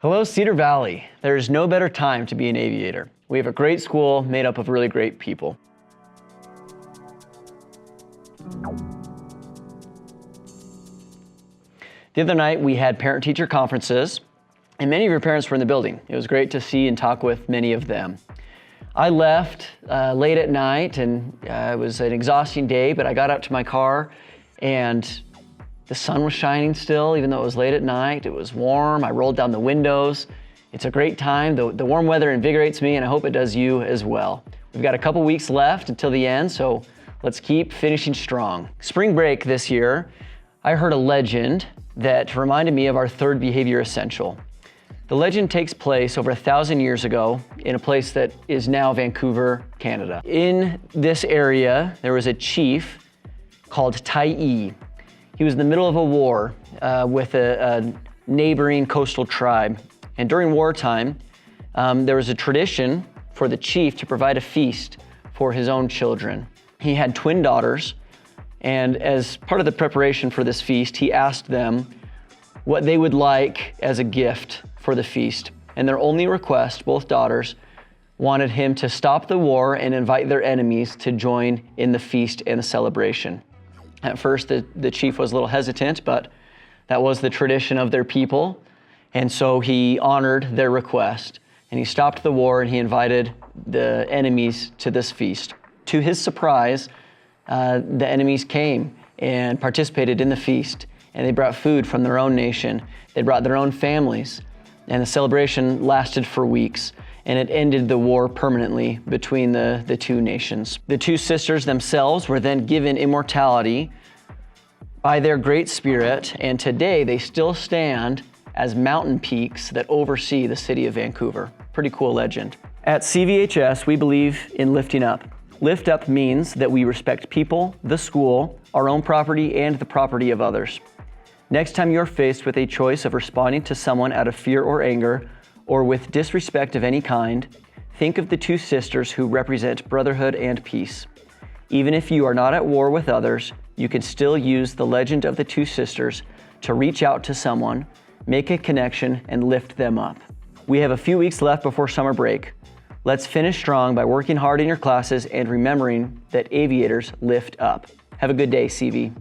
Hello, Cedar Valley. There is no better time to be an aviator. We have a great school made up of really great people. The other night we had parent-teacher conferences, and many of your parents were in the building. It was great to see and talk with many of them. I left late at night, and it was an exhausting day, but I got out to my car and the sun was shining still, even though it was late at night. It was warm. I rolled down the windows. It's a great time. The warm weather invigorates me, and I hope it does you as well. We've got a couple weeks left until the end, so let's keep finishing strong. Spring break this year, I heard a legend that reminded me of our third behavior essential. The legend takes place over 1,000 years ago in a place that is now Vancouver, Canada. In this area, there was a chief called Tai. He was in the middle of a war with a neighboring coastal tribe. And during wartime, there was a tradition for the chief to provide a feast for his own children. He had twin daughters, and as part of the preparation for this feast, he asked them what they would like as a gift for the feast. And their only request, both daughters, wanted him to stop the war and invite their enemies to join in the feast and the celebration. At first, the chief was a little hesitant, but that was the tradition of their people. And so he honored their request, and he stopped the war and he invited the enemies to this feast. To his surprise, the enemies came and participated in the feast, and they brought food from their own nation. They brought their own families, and the celebration lasted for weeks, and it ended the war permanently between the two nations. The two sisters themselves were then given immortality by their Great Spirit, and today they still stand as mountain peaks that oversee the city of Vancouver. Pretty cool legend. At CVHS, we believe in lifting up. Lift up means that we respect people, the school, our own property, and the property of others. Next time you're faced with a choice of responding to someone out of fear or anger, or with disrespect of any kind, think of the two sisters who represent brotherhood and peace. Even if you are not at war with others, you can still use the legend of the two sisters to reach out to someone, make a connection, and lift them up. We have a few weeks left before summer break. Let's finish strong by working hard in your classes and remembering that aviators lift up. Have a good day, CV.